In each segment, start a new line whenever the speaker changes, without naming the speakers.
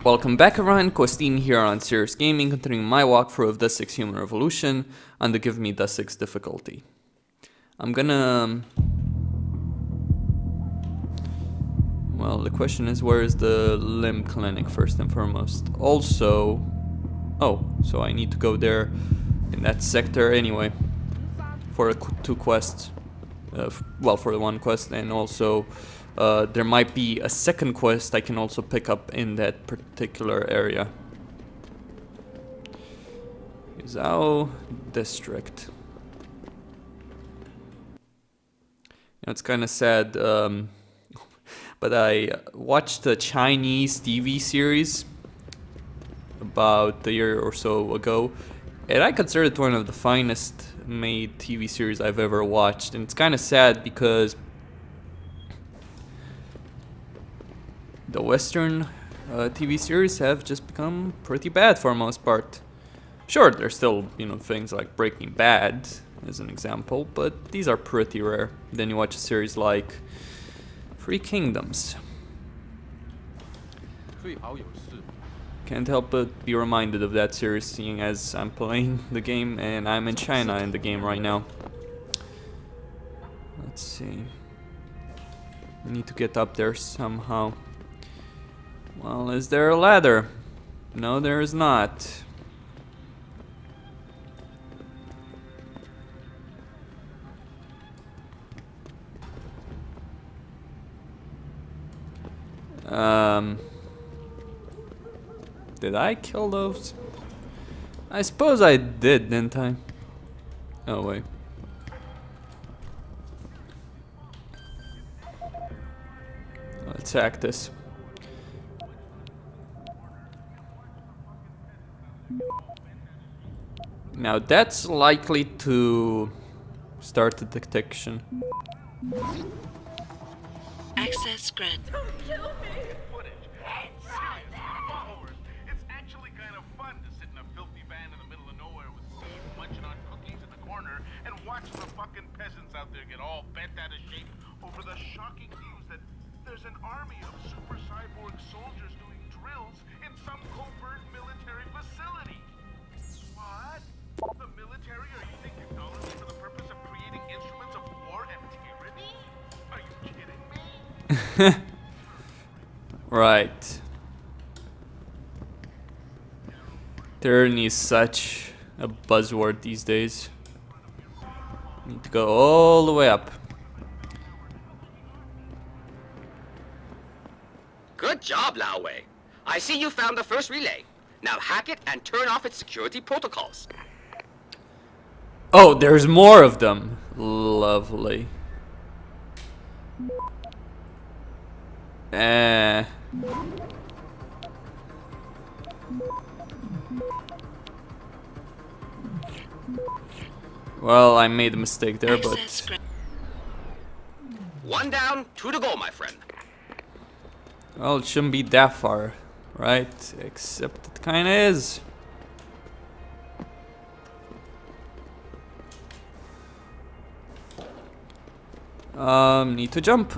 Welcome back everyone, Costin here on Serious Gaming, continuing my walkthrough of the 6 Human Revolution on the Give Me the 6 difficulty. I'm gonna... Well, the question is, where is the limb clinic first and foremost? Also... Oh, so I need to go there in that sector anyway for two quests. Well, for the one quest, and also there might be a second quest I can also pick up in that particular area. Zhao District. It's kind of sad, but I watched a Chinese TV series about a year or so ago, and I consider it one of the finest made TV series I've ever watched. And it's kind of sad because the Western TV series have just become pretty bad for the most part. Sure, there's still, things like Breaking Bad as an example, but these are pretty rare. Then you watch a series like Three Kingdoms. Can't help but be reminded of that series, seeing as I'm playing the game and I'm in China in the game right now. Let's see. I need to get up there somehow. Well, is there a ladder? No, there is not. Did I kill those? I suppose I did, didn't I? Oh, wait. Let's hack this. Now that's likely to start the detection.
Access granted.
Watch the fucking peasants out there get all bent out of shape over the shocking news that there's an army of super cyborg soldiers doing drills in some covert military facility. What? The military are using technology for the purpose of creating instruments of war and tyranny? Are you kidding me?
Right. Tyranny is such a buzzword these days. Need to go all the way up.
Good job, Lao Wei. I see you found the first relay. Now hack it and turn off its security protocols.
Oh, there's more of them. Lovely. Well, I made a mistake there, but...
One down, two to go, my friend.
Well, it shouldn't be that far, right? Except it kinda is. Need to jump.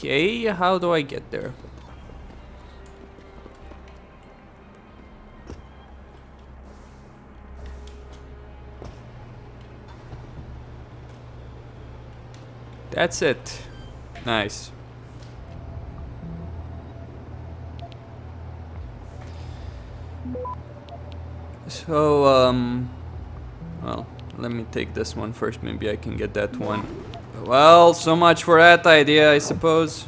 Okay, how do I get there? That's it. Nice. So, well, let me take this one first. Maybe I can get that one. Well, so much for that idea, I suppose.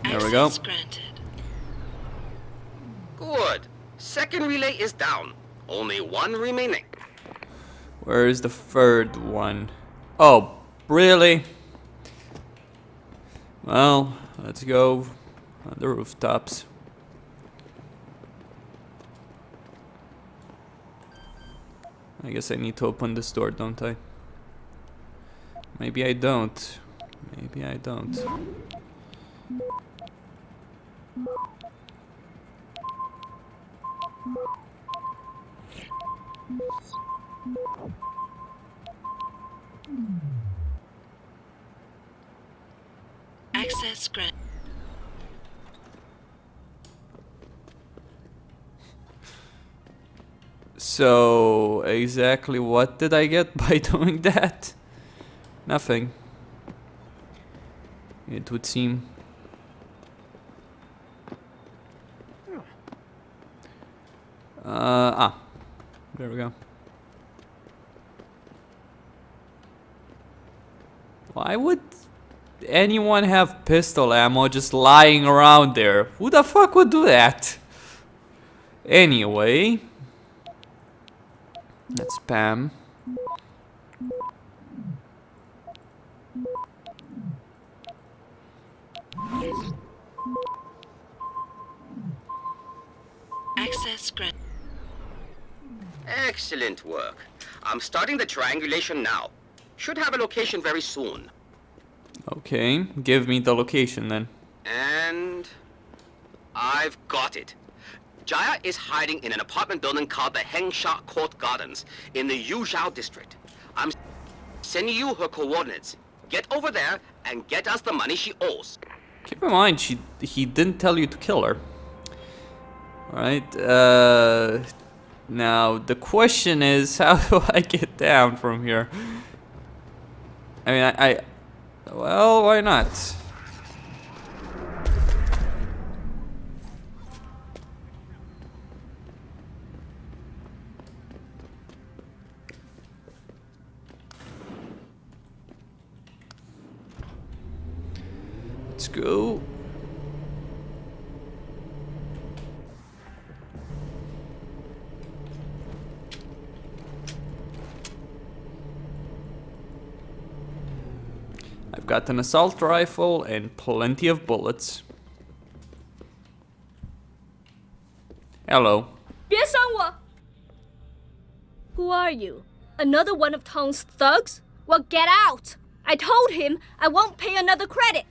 There we go.
Good. Second relay is down. Only one remaining.
Where is the third one? Oh, really? Well, let's go on the rooftops. I guess I need to open this door, don't I? Maybe I don't. Maybe I don't.
Access granted.
So, exactly what did I get by doing that? Nothing. It would seem. There we go. Why would anyone have pistol ammo just lying around there? Who the fuck would do that? Anyway, let's spam.
Access granted.
Excellent work. I'm starting the triangulation now. Should have a location very soon.
Okay, give me the location then.
And I've got it. Jaya is hiding in an apartment building called the Hengsha Court Gardens in the Yuzhou district. I'm sending you her coordinates. Get over there and get us the money she owes.
Keep in mind, he didn't tell you to kill her. Alright, now the question is, how do I get down from here? I mean, well, why not? Let's go. I've got an assault rifle and plenty of bullets. Hello.
别伤我! Who are you? Another one of Tong's thugs? Well, get out! I told him I won't pay another credit.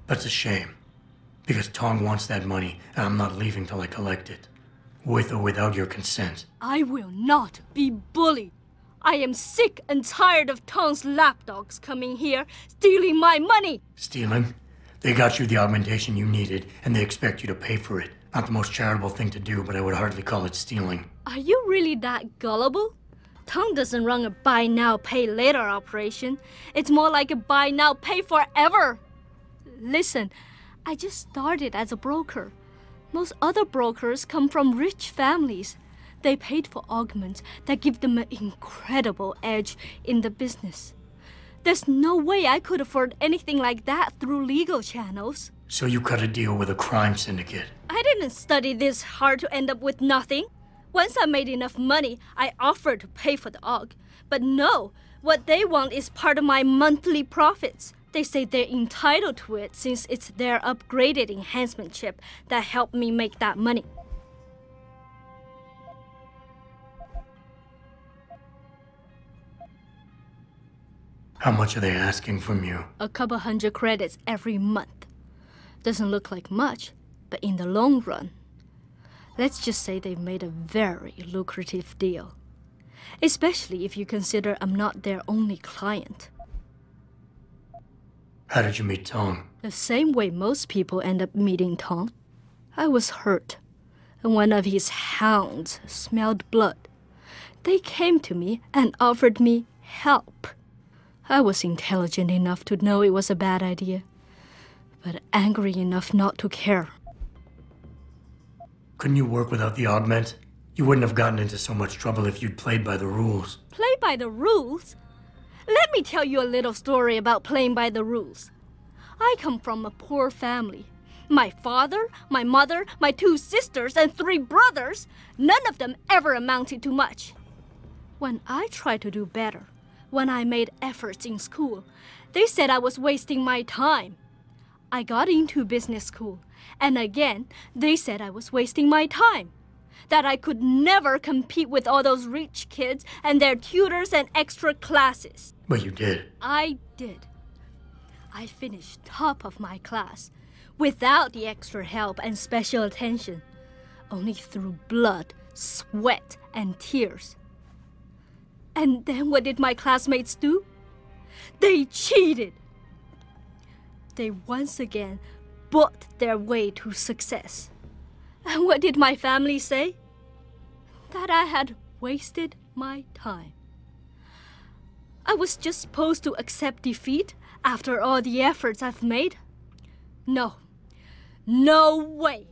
That's a shame. Because Tong wants that money, and I'm not leaving till I collect it. With or without your consent.
I will not be bullied. I am sick and tired of Tong's lapdogs coming here, stealing my money.
Stealing? They got you the augmentation you needed, and they expect you to pay for it. Not the most charitable thing to do, but I would hardly call it stealing.
Are you really that gullible? Tong doesn't run a buy now, pay later operation. It's more like a buy now, pay forever. Listen, I just started as a broker. Most other brokers come from rich families. They paid for augments that give them an incredible edge in the business. There's no way I could afford anything like that through legal channels.
So you cut a deal with a crime syndicate.
I didn't study this hard to end up with nothing. Once I made enough money, I offered to pay for the aug. But no, what they want is part of my monthly profits. They say they're entitled to it since it's their upgraded enhancement chip that helped me make that money.
How much are they asking from you?
A couple hundred credits every month. Doesn't look like much, but in the long run, let's just say they've made a very lucrative deal. Especially if you consider I'm not their only client.
How did you meet Tong?
The same way most people end up meeting Tong. I was hurt, and one of his hounds smelled blood. They came to me and offered me help. I was intelligent enough to know it was a bad idea, but angry enough not to care.
Couldn't you work without the augment? You wouldn't have gotten into so much trouble if you'd played by the rules.
Play by the rules? Let me tell you a little story about playing by the rules. I come from a poor family. My father, my mother, my 2 sisters, and 3 brothers, none of them ever amounted to much. When I tried to do better, when I made efforts in school, they said I was wasting my time. I got into business school, and again, they said I was wasting my time. That I could never compete with all those rich kids and their tutors and extra classes.
But you did.
I did. I finished top of my class, without the extra help and special attention, only through blood, sweat, and tears. And then what did my classmates do? They cheated. They once again bought their way to success. And what did my family say? That I had wasted my time. I was just supposed to accept defeat after all the efforts I've made? No. No way.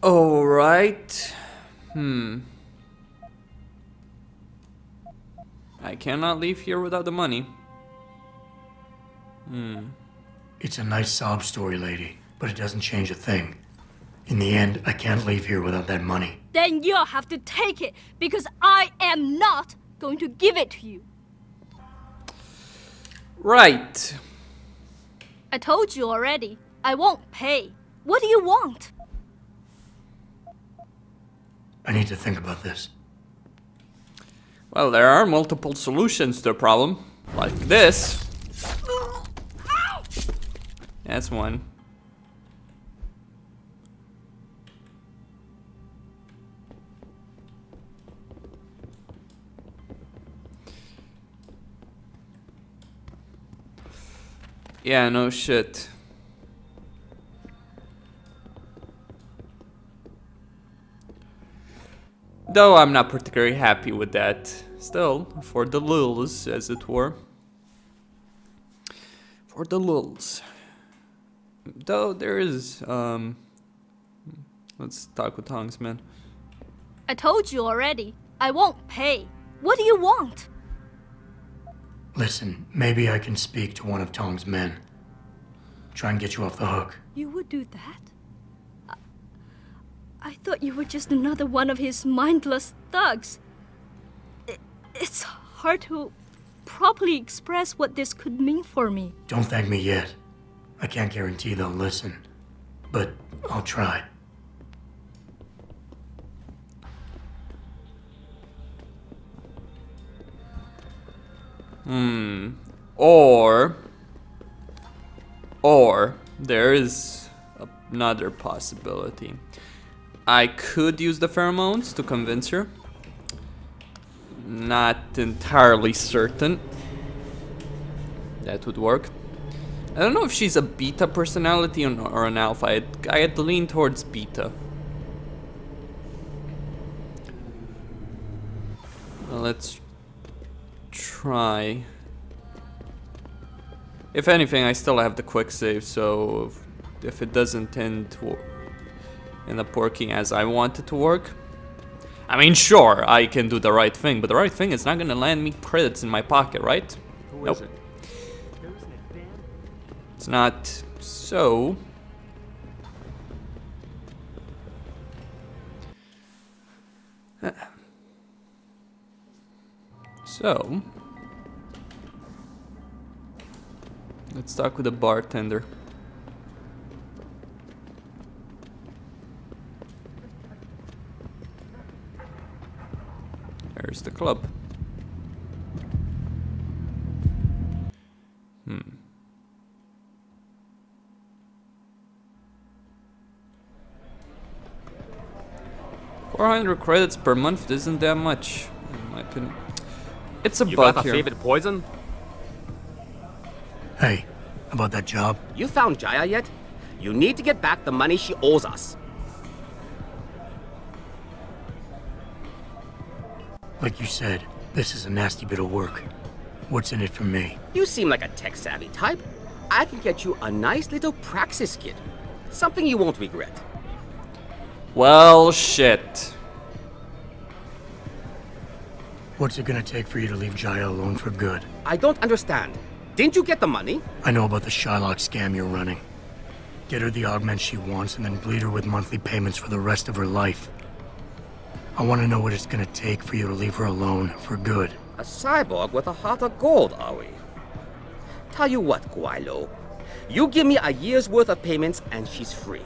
All right. I cannot leave here without the money.
It's a nice sob story, lady, but it doesn't change a thing. In the end, I can't leave here without that money.
Then you'll have to take it, because I am not going to give it to you.
Right.
I told you already, I won't pay. What do you want?
I need to think about this.
Well, there are multiple solutions to the problem. Like this. That's one. Yeah, no shit. Though I'm not particularly happy with that. Still, for the lulz, as it were. For the lulz. Though there is, let's talk with Tongs, man.
I told you already, I won't pay. What do you want?
Listen, maybe I can speak to one of Tong's men. Try and get you off the hook.
You would do that? I thought you were just another one of his mindless thugs. It's hard to properly express what this could mean for me.
Don't thank me yet. I can't guarantee they'll listen, but I'll try.
Or there is another possibility. I could use the pheromones to convince her. Not entirely certain that would work. I don't know if she's a beta personality or an alpha. I'd lean towards beta. Well, let's try. If anything, I still have the quick save, so if it doesn't end up working as I want it to work, I mean, sure, I can do the right thing, but the right thing is not gonna land me credits in my pocket, right? Nope. It's not. So let's talk with the bartender. There's the club. $400 credits per month isn't that much, in my opinion. It's a
You
bug
got the
here.
favorite poison?
Hey, about that job?
You found Jaya yet? You need to get back the money she owes us.
Like you said, this is a nasty bit of work. What's in it for me?
You seem like a tech-savvy type. I can get you a nice little praxis kit. Something you won't regret.
Well, shit.
What's it gonna take for you to leave Jaya alone for good?
I don't understand. Didn't you get the money?
I know about the Shylock scam you're running. Get her the augment she wants and then bleed her with monthly payments for the rest of her life. I want to know what it's gonna take for you to leave her alone for good.
A cyborg with a heart of gold, are we? Tell you what, Guaylo. You give me a year's worth of payments and she's free.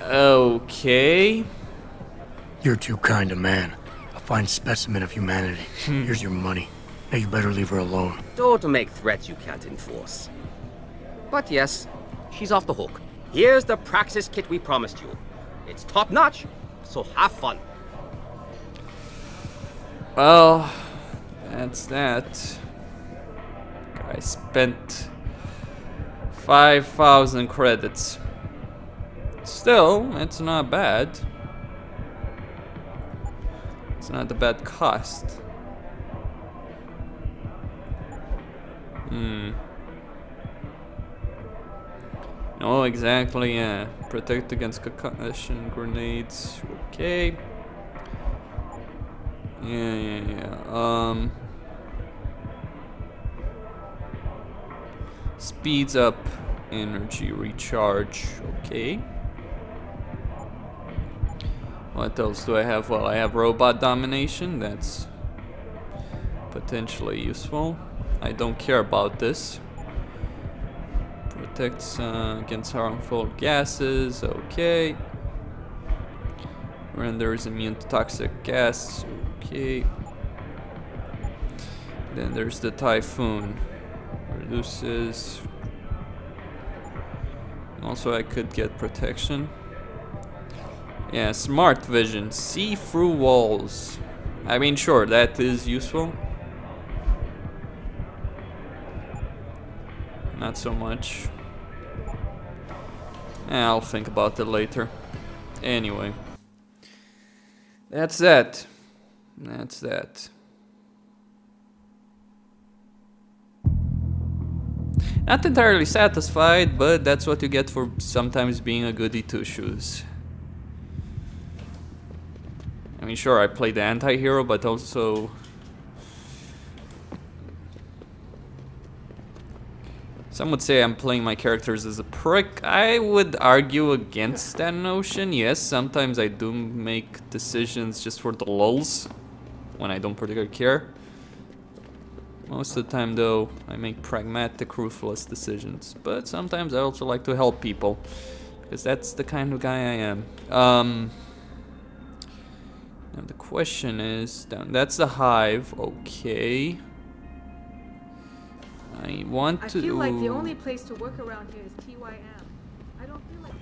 Okay.
You're too kind a man. A fine specimen of humanity. Here's your money. Now you better leave her alone.
Don't make threats you can't enforce. But yes, she's off the hook. Here's the praxis kit we promised you. It's top-notch, so have fun.
Well, that's that. I spent 5,000 credits. Still, it's not bad. It's not a bad cost. No, exactly, yeah. Protect against concussion grenades. Okay. Yeah. Speeds up energy recharge. Okay. What else do I have? Well, I have robot domination. That's potentially useful. I don't care about this. Protects against harmful gases. Okay. Renders immune to toxic gas. Okay. Then there's the typhoon. Reduces. Also, I could get protection. Yeah, smart vision. See through walls. I mean, sure, that is useful. Not so much. I'll think about it later. Anyway. That's that. That's that. Not entirely satisfied, but that's what you get for sometimes being a goody two-shoes. I mean, sure, I play the anti-hero, but also... Some would say I'm playing my characters as a prick. I would argue against that notion. Yes, sometimes I do make decisions just for the lulz, when I don't particularly care. Most of the time, though, I make pragmatic, ruthless decisions. But sometimes I also like to help people, because that's the kind of guy I am. Now the question is, that's the hive, okay. I want to...
I feel like the only place to work around here is TYM. I don't feel like...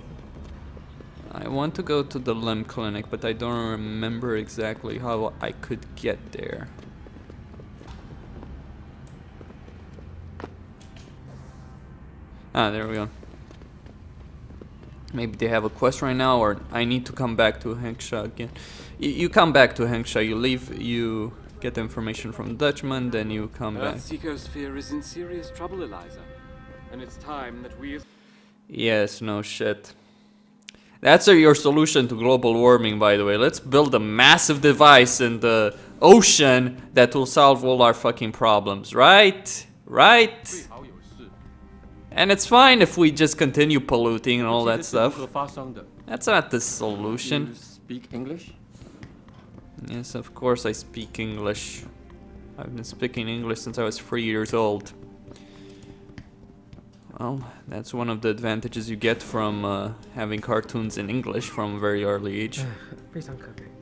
I want to go to the limb clinic, but I don't remember exactly how I could get there. Ah, there we go. Maybe they have a quest right now, or I need to come back to Hengsha again. You come back to Hengsha, you leave, you get the information from the Dutchman, then you come back.
Earthseeker sphere is in serious trouble, Eliza. And it's time that we...
Yes, no shit. That's your solution to global warming, by the way. Let's build a massive device in the ocean that will solve all our fucking problems, right? Right? And it's fine if we just continue polluting and all that stuff. That's not the solution.
You speak English?
Yes, of course I speak English. I've been speaking English since I was 3 years old. Well, that's one of the advantages you get from having cartoons in English from a very early age.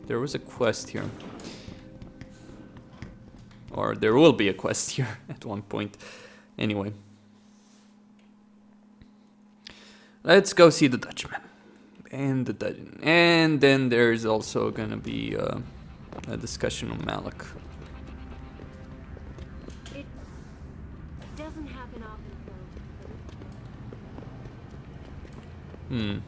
There was a quest here. Or there will be a quest here at one point. Anyway. Let's go see the Dutchman. And the Dutchman. And then there's also gonna be a discussion on Malik.
It doesn't happen often, though.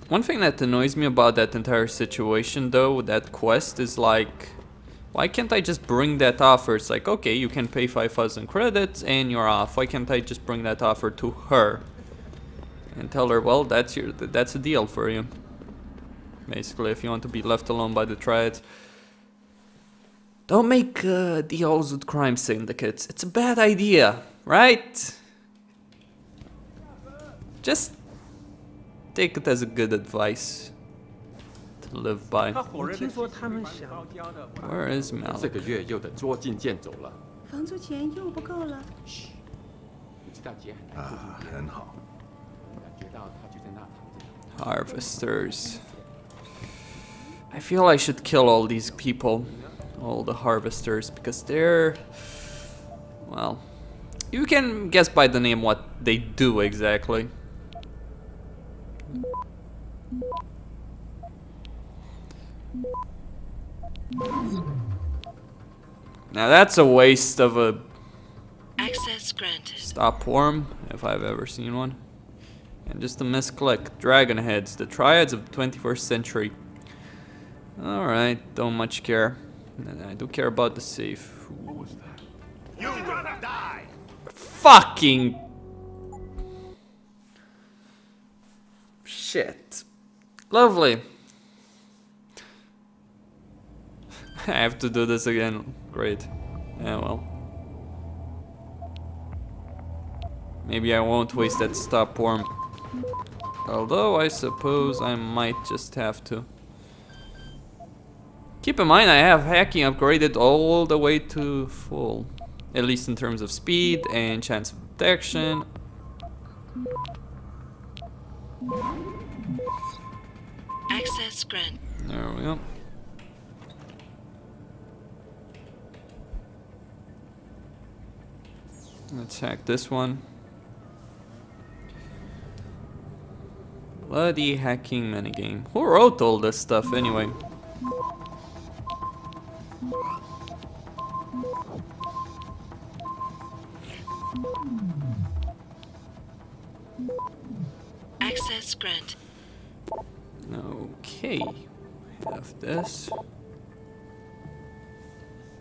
One thing that annoys me about that entire situation, though, that quest, is like, why can't I just bring that offer? It's like, okay, you can pay 5,000 credits and you're off. Why can't I just bring that offer to her? and tell her, well, that's a deal for you. Basically, if you want to be left alone by the Triads. Don't make deals with crime syndicates. It's a bad idea, right? Just take it as a good advice to live by. Where is Malik?
这个月又得捉襟见肘了。
房租钱又不够了。
嘘，不知道杰海
啊，很好。
感觉到他就在那躺着。
Harvesters. I feel I should kill all these people, all the harvesters, because they're, well, you can guess by the name what they do exactly. Now that's a waste of a
Access granted.
stop worm, if I've ever seen one. And just a misclick. Dragon heads, the Triads of the 21st century. Alright, don't much care. I do care about the safe.
What was that? You're gonna die!
Fucking shit. Lovely. I have to do this again. Great. Yeah, well. Maybe I won't waste that stop worm. Although I suppose I might just have to. Keep in mind I have hacking upgraded all the way to full. At least in terms of speed and chance of detection.
Access granted.
There we go. Let's hack this one. Bloody hacking minigame. Who wrote all this stuff anyway?
Access granted.
Okay. Have this.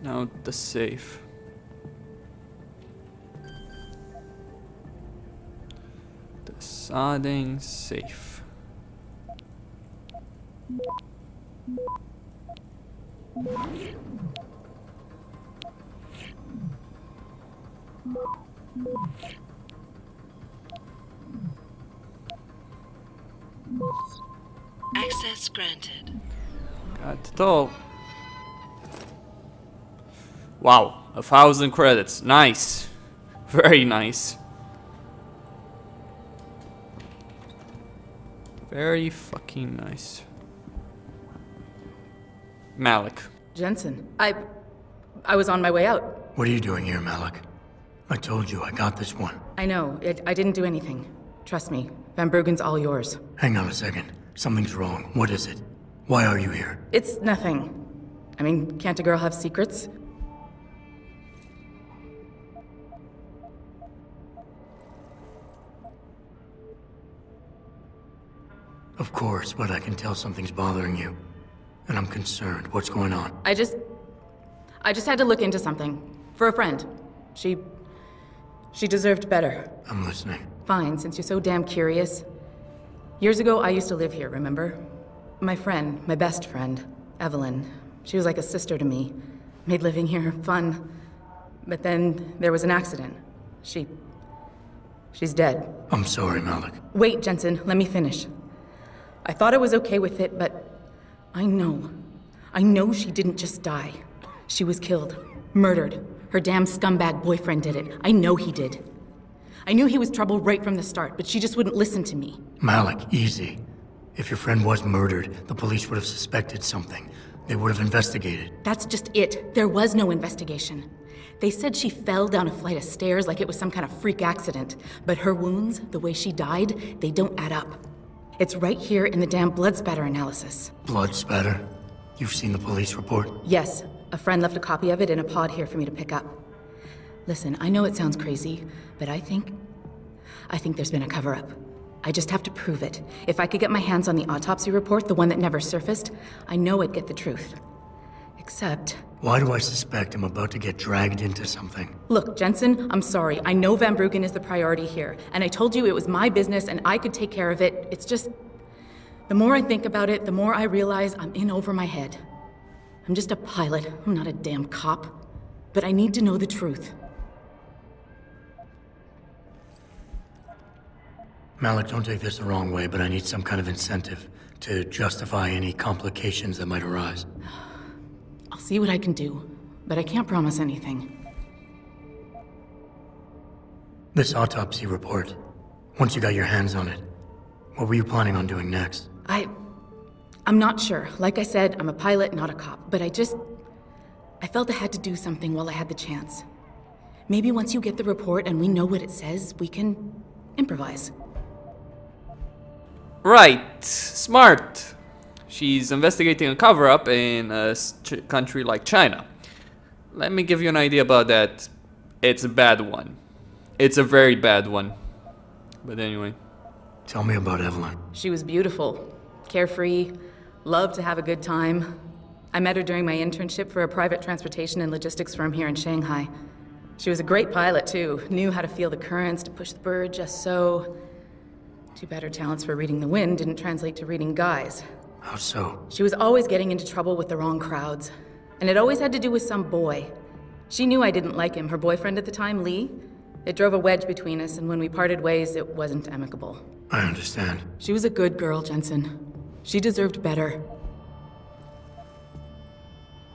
Now the safe. The sodding safe.
Access granted.
Got it all. Wow, 1,000 credits. Nice. Very nice. Very fucking nice. Malik.
Jensen, I was on my way out.
What are you doing here, Malik? I told you I got this one.
I know. I didn't do anything. Trust me. Van Bruggen's all yours.
Hang on a second. Something's wrong. What is it? Why are you here?
It's nothing. I mean, can't a girl have secrets?
Of course, but I can tell something's bothering you. And I'm concerned. What's going on?
I just had to look into something. For a friend. She deserved better.
I'm listening.
Fine, since you're so damn curious. Years ago, I used to live here, remember? My friend, my best friend, Evelyn. She was like a sister to me. Made living here fun. But then there was an accident. She's dead.
I'm sorry, Malik.
Wait, Jensen, let me finish. I thought I was okay with it, but I know she didn't just die. She was killed. Murdered. Her damn scumbag boyfriend did it. I know he did. I knew he was trouble right from the start, but she just wouldn't listen to me.
Malik, easy. If your friend was murdered, the police would have suspected something. They would have investigated.
That's just it. There was no investigation. They said she fell down a flight of stairs like it was some kind of freak accident. But her wounds, the way she died, they don't add up. It's right here in the damn blood spatter analysis.
Blood spatter? You've seen the police report?
Yes. A friend left a copy of it in a pod here for me to pick up. Listen, I know it sounds crazy, but I think there's been a cover-up. I just have to prove it. If I could get my hands on the autopsy report, the one that never surfaced, I know I'd get the truth. Except,
Why do I suspect I'm about to get dragged into something?
Look, Jensen, I'm sorry. I know Van Bruggen is the priority here, and I told you it was my business and I could take care of it. It's just... the more I think about it, the more I realize I'm in over my head. I'm just a pilot. I'm not a damn cop. But I need to know the truth.
Malik, don't take this the wrong way, but I need some kind of incentive to justify any complications that might arise.
I'll see what I can do, but I can't promise anything.
This autopsy report, once you got your hands on it, what were you planning on doing next?
I'm not sure. Like I said, I'm a pilot, not a cop, but I felt I had to do something while I had the chance. Maybe once you get the report and we know what it says, we can improvise.
Right, smart. She's investigating a cover-up in a country like China. Let me give you an idea about that. It's a bad one. It's a very bad one. But anyway.
Tell me about Evelyn.
She was beautiful, carefree, loved to have a good time. I met her during my internship for a private transportation and logistics firm here in Shanghai. She was a great pilot, too. Knew how to feel the currents, to push the bird just so. Too bad her talents for reading the wind didn't translate to reading guys.
How so?
She was always getting into trouble with the wrong crowds. And it always had to do with some boy. She knew I didn't like him. Her boyfriend at the time, Lee, it drove a wedge between us, and when we parted ways, it wasn't amicable.
I understand.
She was a good girl, Jensen. She deserved better.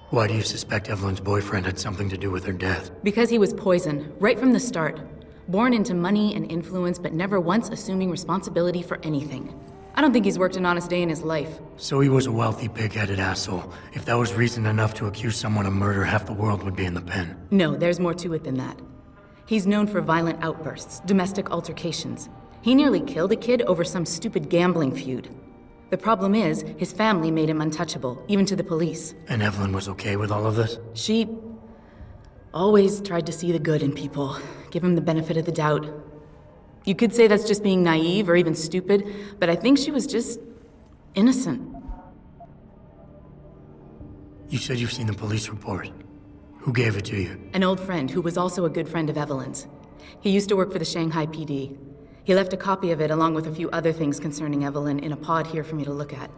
Why do you suspect Evelyn's boyfriend had something to do with her death?
Because he was poison, right from the start. Born into money and influence, but never once assuming responsibility for anything. I don't think he's worked an honest day in his life.
So he was a wealthy, pig-headed asshole. If that was reason enough to accuse someone of murder, half the world would be in the pen.
No, there's more to it than that. He's known for violent outbursts, domestic altercations. He nearly killed a kid over some stupid gambling feud. The problem is, his family made him untouchable, even to the police.
And Evelyn was okay with all of this?
She always tried to see the good in people, give him the benefit of the doubt. You could say that's just being naive or even stupid, but I think she was just innocent.
You said you've seen the police report. Who gave it to you?
An old friend who was also a good friend of Evelyn's. He used to work for the Shanghai PD. He left a copy of it along with a few other things concerning Evelyn in a pod here for me to look at.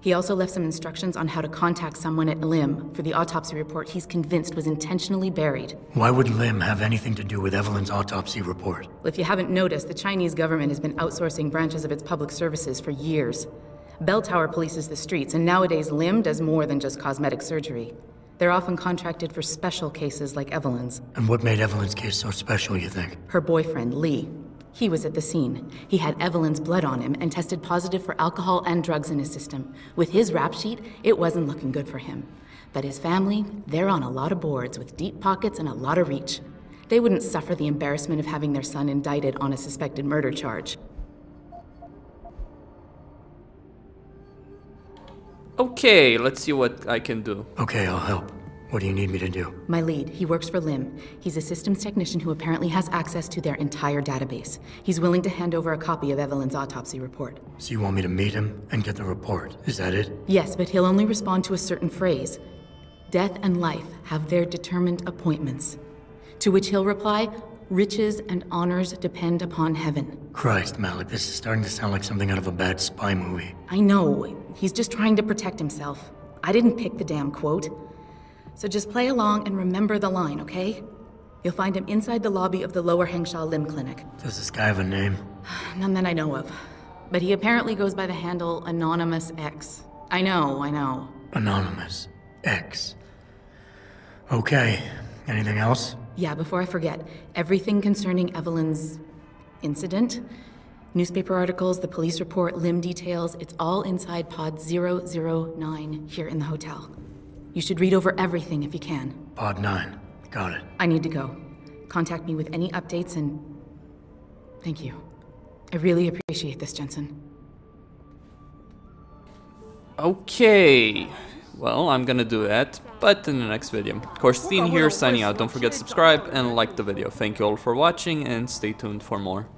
He also left some instructions on how to contact someone at LIM for the autopsy report he's convinced was intentionally buried.
Why would LIM have anything to do with Evelyn's autopsy report?
Well, if you haven't noticed, the Chinese government has been outsourcing branches of its public services for years. Bell Tower polices the streets, and nowadays LIM does more than just cosmetic surgery. They're often contracted for special cases like Evelyn's.
And what made Evelyn's case so special, you think?
Her boyfriend, Lee. He was at the scene. He had Evelyn's blood on him and tested positive for alcohol and drugs in his system. With his rap sheet, it wasn't looking good for him. But his family, they're on a lot of boards with deep pockets and a lot of reach. They wouldn't suffer the embarrassment of having their son indicted on a suspected murder charge.
Okay, let's see what I can do.
Okay, I'll help. What do you need me to do?
My lead, he works for LIM. He's a systems technician who apparently has access to their entire database. He's willing to hand over a copy of Evelyn's autopsy report.
So you want me to meet him and get the report, is that it?
Yes, but he'll only respond to a certain phrase. Death and life have their determined appointments. To which he'll reply, riches and honors depend upon heaven.
Christ, Malik, this is starting to sound like something out of a bad spy movie.
I know. He's just trying to protect himself. I didn't pick the damn quote. So just play along and remember the line, okay? You'll find him inside the lobby of the Lower Hengsha Limb Clinic.
Does this guy have a name?
None that I know of. But he apparently goes by the handle Anonymous X. I know.
Anonymous X. Okay. Anything else?
Yeah, before I forget, everything concerning Evelyn's incident, newspaper articles, the police report, limb details, it's all inside pod 009 here in the hotel. You should read over everything if you can.
Pod 9. Got it.
I need to go. Contact me with any updates and... Thank you. I really appreciate this, Jensen.
Okay. Well, I'm gonna do that, but in the next video. Corstine here, signing out. Don't forget to subscribe and like the video. Thank you all for watching and stay tuned for more.